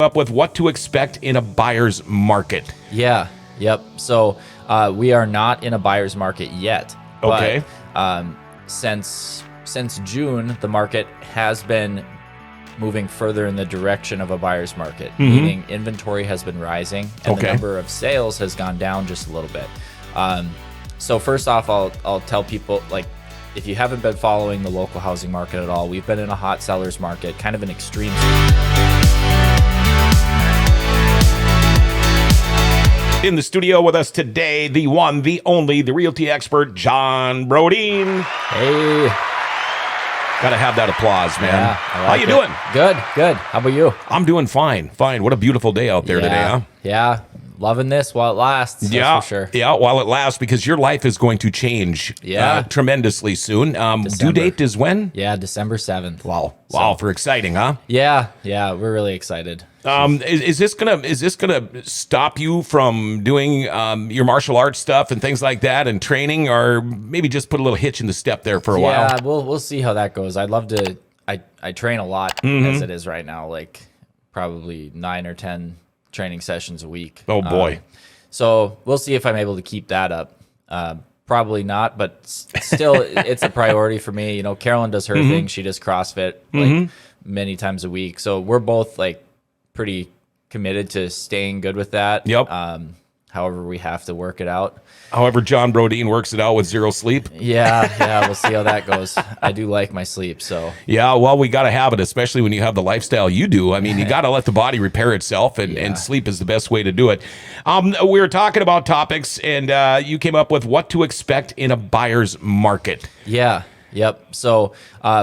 Up with what to expect in a buyer's market. Yeah. Yep. So we are not in a buyer's market yet. Okay. But, since June, the market has been moving further in the direction of a buyer's market, meaning inventory has been rising and the number of sales has gone down just a little bit. So first off, I'll tell people, like, if you haven't been following the local housing market at all, we've been in a hot seller's market, kind of an extreme. In the studio with us today, the one, the only, the realty expert, John Brodeen. Hey. Gotta have that applause, man. Yeah, How you doing? Good. How about you? I'm doing fine. What a beautiful day out there today, huh? Yeah. Loving this while it lasts. That's for sure. Yeah, while it lasts, because your life is going to change tremendously soon. Due date is when? Yeah, December 7th. Wow, for exciting, huh? Yeah, we're really excited. Is this gonna stop you from doing your martial arts stuff and things like that and training, or maybe just put a little hitch in the step there for a while? Yeah, we'll see how that goes. I'd love to. I train a lot as it is right now, like probably 9 or 10 training sessions a week. Oh boy. So we'll see if I'm able to keep that up. Probably not, but still, it's a priority for me. You know, Carolyn does her thing. She does CrossFit like many times a week. So we're both like pretty committed to staying good with that. Yep. However, we have to work it out. However, John Brodeen works it out with zero sleep. Yeah, we'll see how that goes. I do like my sleep, so. Yeah, well, we got to have it, especially when you have the lifestyle you do. I mean, you got to let the body repair itself, and sleep is the best way to do it. We were talking about topics, and you came up with what to expect in a buyer's market. Yeah, yep. So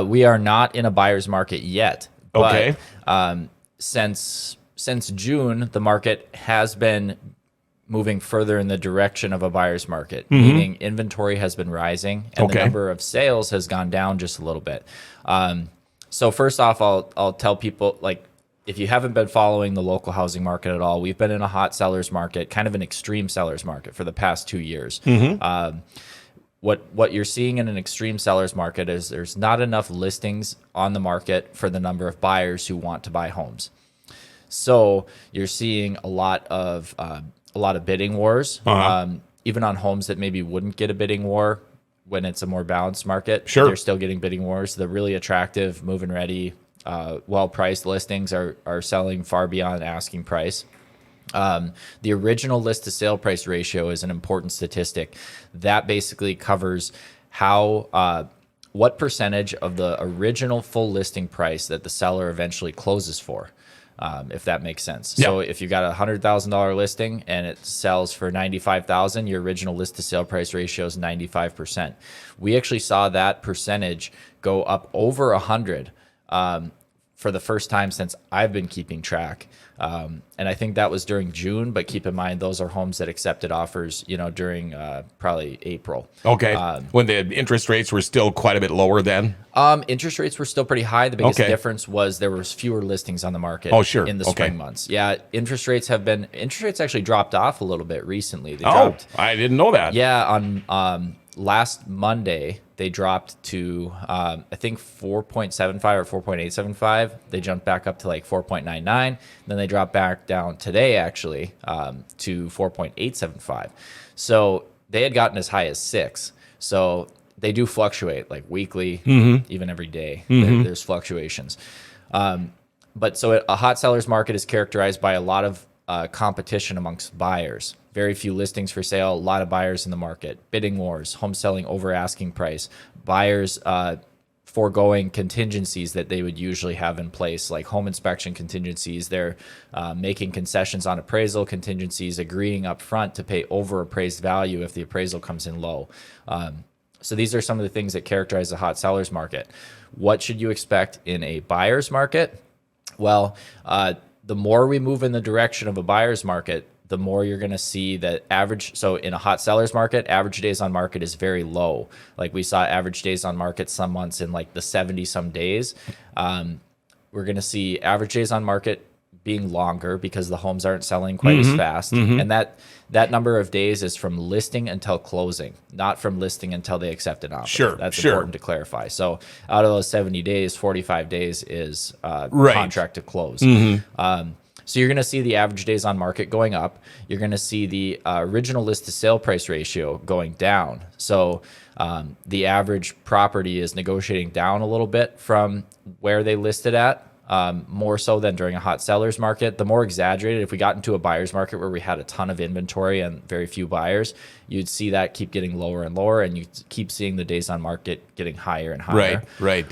we are not in a buyer's market yet. Okay. But, since June, the market has been moving further in the direction of a buyer's market, meaning inventory has been rising and the number of sales has gone down just a little bit. So first off, I'll tell people, like, if you haven't been following the local housing market at all, we've been in a hot seller's market, kind of an extreme seller's market for the past 2 years. What you're seeing in an extreme seller's market is there's not enough listings on the market for the number of buyers who want to buy homes. So you're seeing a lot of bidding wars, even on homes that maybe wouldn't get a bidding war when it's a more balanced market. Sure. They're still getting bidding wars. The really attractive, move-in ready, well-priced listings are selling far beyond asking price. The original list to sale price ratio is an important statistic that basically covers how what percentage of the original full listing price that the seller eventually closes for. If that makes sense. Yeah. So if you got a $100,000 listing and it sells for $95,000, your original list to sale price ratio is 95%. We actually saw that percentage go up over 100 for the first time since I've been keeping track. And I think that was during June, but keep in mind, those are homes that accepted offers, during probably April. Okay. When the interest rates were still quite a bit lower then? Interest rates were still pretty high. The biggest difference was there was fewer listings on the market in the spring months. Yeah, interest rates actually dropped off a little bit recently. They dropped. I didn't know that. Yeah, on last Monday, they dropped to, I think 4.75 or 4.875. They jumped back up to like 4.99. Then they dropped back down today, actually, to 4.875. So they had gotten as high as 6. So they do fluctuate like weekly, even every day. There's fluctuations. But so a hot seller's market is characterized by a lot of competition amongst buyers. Very few listings for sale, a lot of buyers in the market, bidding wars, home selling over asking price, buyers foregoing contingencies that they would usually have in place, like home inspection contingencies. They're making concessions on appraisal contingencies, agreeing up front to pay over appraised value if the appraisal comes in low. So these are some of the things that characterize the hot seller's market. What should you expect in a buyer's market? Well, the more we move in the direction of a buyer's market, the more you're going to see that average. So in a hot seller's market, average days on market is very low. Like we saw average days on market some months in like the 70 some days. We're going to see average days on market being longer because the homes aren't selling quite as fast. And that number of days is from listing until closing, not from listing until they accept an offer. Sure, That's important to clarify. So out of those 70 days, 45 days is contract to close. So you're going to see the average days on market going up. You're going to see the original list to sale price ratio going down. So the average property is negotiating down a little bit from where they listed at. More so than during a hot seller's market. The more exaggerated, if we got into a buyer's market where we had a ton of inventory and very few buyers, you'd see that keep getting lower and lower, and you keep seeing the days on market getting higher and higher. Right.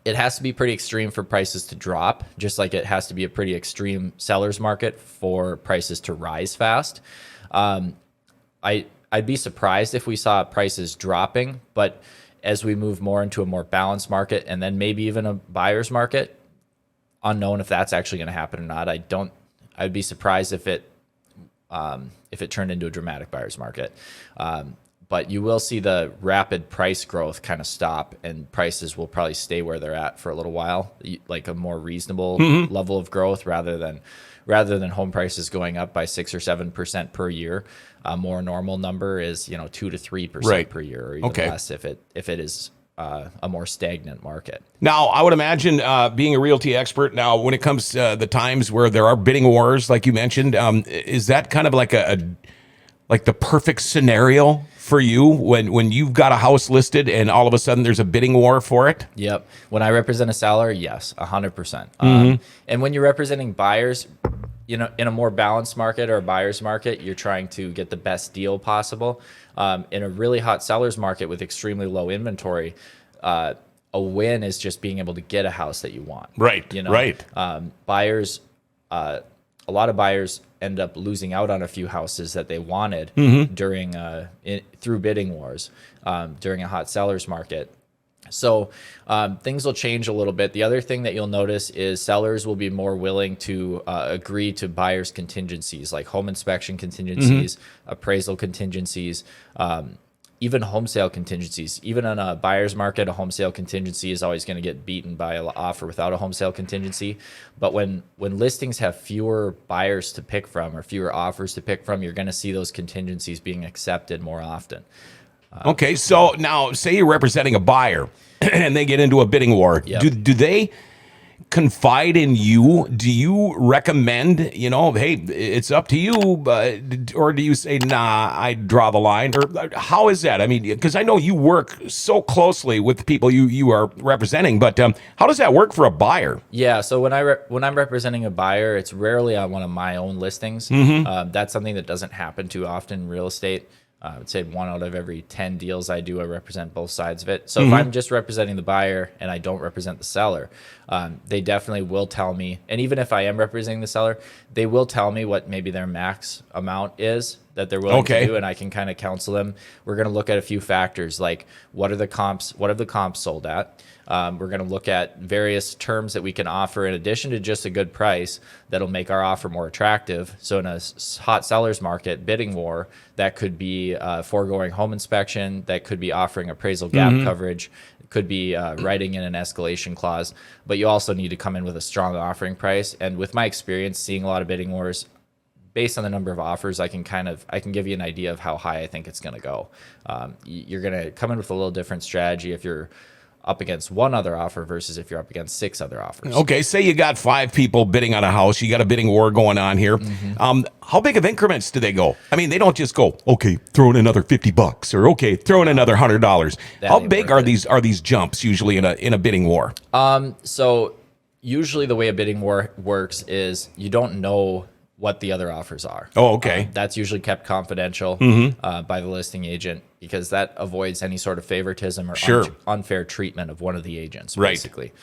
It has to be pretty extreme for prices to drop, just like it has to be a pretty extreme seller's market for prices to rise fast. I'd be surprised if we saw prices dropping, but as we move more into a more balanced market and then maybe even a buyer's market, unknown if that's actually going to happen or not. I'd be surprised if it turned into a dramatic buyer's market. But you will see the rapid price growth kind of stop, and prices will probably stay where they're at for a little while, like a more reasonable level of growth rather than home prices going up by 6 or 7% per year. A more normal number is 2 to 3% per year, or even less if it is a more stagnant market. Now, I would imagine being a realty expert now, when it comes to the times where there are bidding wars, like you mentioned, is that kind of like the perfect scenario for you when you've got a house listed and all of a sudden there's a bidding war for it? Yep. When I represent a seller, yes, 100%. And when you're representing buyers, in a more balanced market or a buyer's market, you're trying to get the best deal possible. In a really hot seller's market with extremely low inventory, a win is just being able to get a house that you want. Right. Right. Buyers, a lot of buyers end up losing out on a few houses that they wanted during through bidding wars during a hot seller's market. So things will change a little bit. The other thing that you'll notice is sellers will be more willing to agree to buyers' contingencies, like home inspection contingencies, appraisal contingencies, even home sale contingencies. Even in a buyer's market, a home sale contingency is always going to get beaten by an offer without a home sale contingency. But when listings have fewer buyers to pick from or fewer offers to pick from, you're going to see those contingencies being accepted more often. Okay, so now say you're representing a buyer and they get into a bidding war. Yep. Do they confide in you? Do you recommend, hey, it's up to you, or do you say, nah, I draw the line? Or how is that? I mean, because I know you work so closely with the people you are representing, but how does that work for a buyer? Yeah, so when I'm representing a buyer, it's rarely on one of my own listings. That's something that doesn't happen too often in real estate. I would say 1 out of every 10 deals I do, I represent both sides of it. So if I'm just representing the buyer and I don't represent the seller, they definitely will tell me. And even if I am representing the seller, they will tell me what maybe their max amount is that they're willing to do, and I can kind of counsel them. We're going to look at a few factors, like what have the comps sold at? We're going to look at various terms that we can offer in addition to just a good price that'll make our offer more attractive. So in a hot seller's market, bidding war, that could be foregoing home inspection, that could be offering appraisal gap coverage, it could be writing in an escalation clause, but you also need to come in with a strong offering price. And with my experience seeing a lot of bidding wars, based on the number of offers, I can give you an idea of how high I think it's going to go. You're going to come in with a little different strategy if you're up against one other offer versus if you're up against 6 other offers. Okay, say you got 5 people bidding on a house. You got a bidding war going on here. How big of increments do they go? I mean, they don't just go, okay, throw in another $50 or okay, throw in another $100. How big are these jumps usually in a bidding war? So usually the way a bidding war works is you don't know what the other offers are. Oh, okay. That's usually kept confidential by the listing agent because that avoids any sort of favoritism or unfair treatment of one of the agents, basically.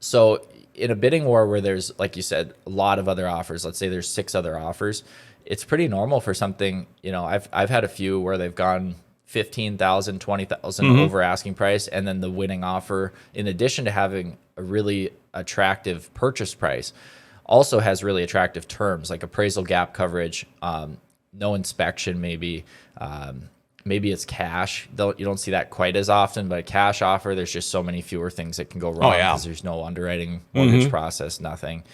So in a bidding war where there's, like you said, a lot of other offers, let's say there's 6 other offers, it's pretty normal for something, I've had a few where they've gone $15,000, $20,000 over asking price, and then the winning offer, in addition to having a really attractive purchase price, also has really attractive terms like appraisal gap coverage, no inspection, maybe it's cash. You don't see that quite as often, but a cash offer, there's just so many fewer things that can go wrong because there's no underwriting mortgage process, nothing,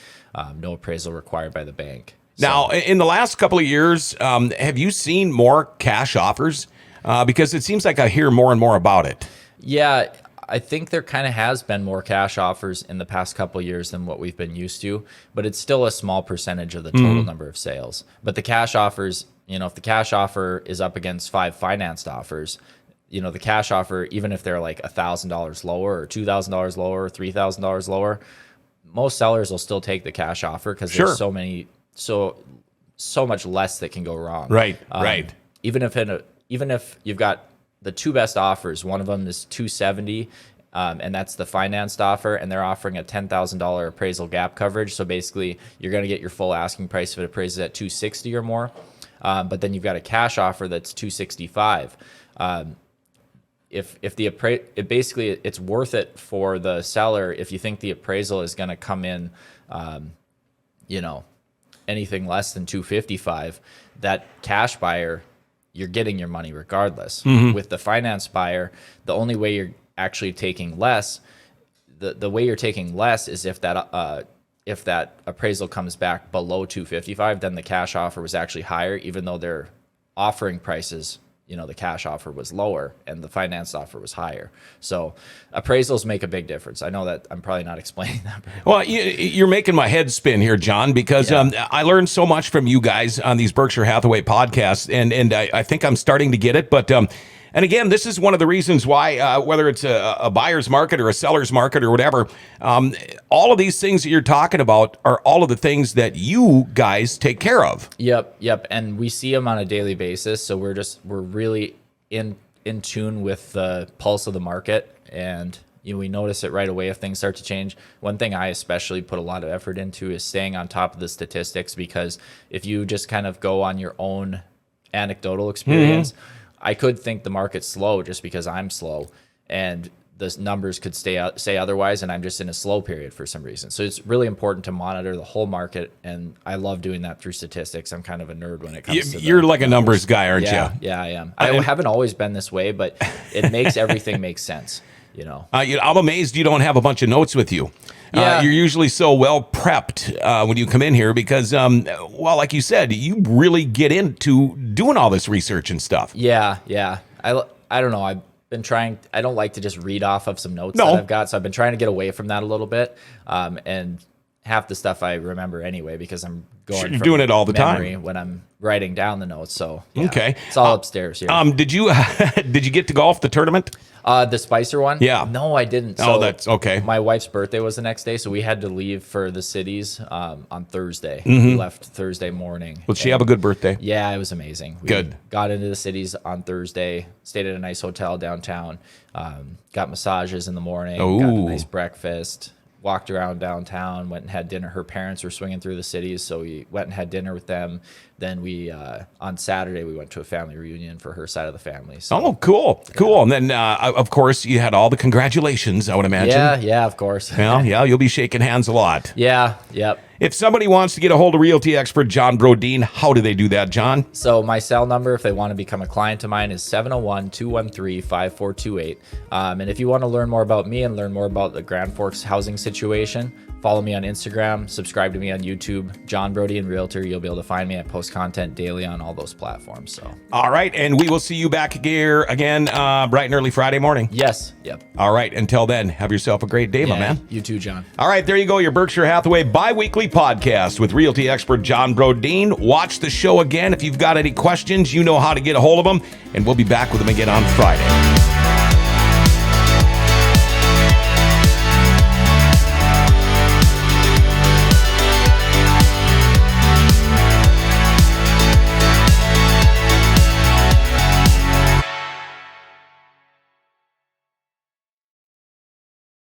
no appraisal required by the bank. Now, in the last couple of years, have you seen more cash offers? Because it seems like I hear more and more about it. Yeah, I think there kind of has been more cash offers in the past couple of years than what we've been used to, but it's still a small percentage of the total number of sales. But the cash offers, if the cash offer is up against 5 financed offers, the cash offer, even if they're like $1,000 lower or $2,000 lower or $3,000 lower, most sellers will still take the cash offer because there's so much less that can go wrong. Right, right. Even if you've got the 2 best offers, one of them is $270,000, and that's the financed offer, and they're offering a $10,000 appraisal gap coverage. So basically, you're going to get your full asking price if it appraises at $260,000 or more. But then you've got a cash offer that's $265,000. It's worth it for the seller if you think the appraisal is going to come in, anything less than $255,000. That cash buyer, you're getting your money regardless. With the finance buyer, the only way you're actually taking less, the way you're taking less is if that appraisal comes back below $255,000, then the cash offer was actually higher, even though their offering prices, the cash offer was lower and the finance offer was higher. So appraisals make a big difference. I know that I'm probably not explaining that very well. Well, you're making my head spin here, John, because I learned so much from you guys on these Berkshire Hathaway podcasts, and I think I'm starting to get it. But and again, this is one of the reasons why, whether it's a buyer's market or a seller's market or whatever, all of these things that you're talking about are all of the things that you guys take care of. Yep. And we see them on a daily basis. So we're really in tune with the pulse of the market, and we notice it right away if things start to change. One thing I especially put a lot of effort into is staying on top of the statistics, because if you just kind of go on your own anecdotal experience, I could think the market's slow just because I'm slow, and the numbers could say otherwise, and I'm just in a slow period for some reason. So it's really important to monitor the whole market, and I love doing that through statistics. I'm kind of a nerd when it comes to You're like a numbers guy, aren't you? Yeah, I am. I haven't always been this way, but it makes everything make sense. I'm amazed you don't have a bunch of notes with you. Yeah. You're usually so well prepped when you come in here because, like you said, you really get into doing all this research and stuff. Yeah. I don't know. I've been trying. I don't like to just read off of some notes that I've got, so I've been trying to get away from that a little bit. And half the stuff I remember anyway because I'm going doing it all the time when I'm writing down the notes. So okay, it's all upstairs here. Did you get to golf the tournament? The Spicer one? Yeah. No, I didn't. So that's okay. My wife's birthday was the next day, so we had to leave for the cities on Thursday. We left Thursday morning. Did she have a good birthday? Yeah, it was amazing. We Good. Got into the cities on Thursday, stayed at a nice hotel downtown, got massages in the morning, got a nice breakfast, walked around downtown, went and had dinner. Her parents were swinging through the cities, so we went and had dinner with them. Then we, on Saturday, we went to a family reunion for her side of the family. So, oh, cool. And then, of course, you had all the congratulations, I would imagine. Yeah, of course. Yeah, you'll be shaking hands a lot. Yeah, yep. If somebody wants to get a hold of realty expert John Brodin, how do they do that, John? So my cell number, if they want to become a client of mine, is 701-213-5428. And if you want to learn more about me and learn more about the Grand Forks housing situation, follow me on Instagram, subscribe to me on YouTube, John Brodin Realtor. You'll be able to find me. I post content daily on all those platforms. So, all right, and we will see you back here again bright and early Friday morning. Yes. Yep. All right, until then, have yourself a great day, my man. You too, John. All right, there you go, your Berkshire Hathaway bi-weekly podcast with realty expert John Brodin. Watch the show again. If you've got any questions, you know how to get a hold of him, and we'll be back with him again on Friday.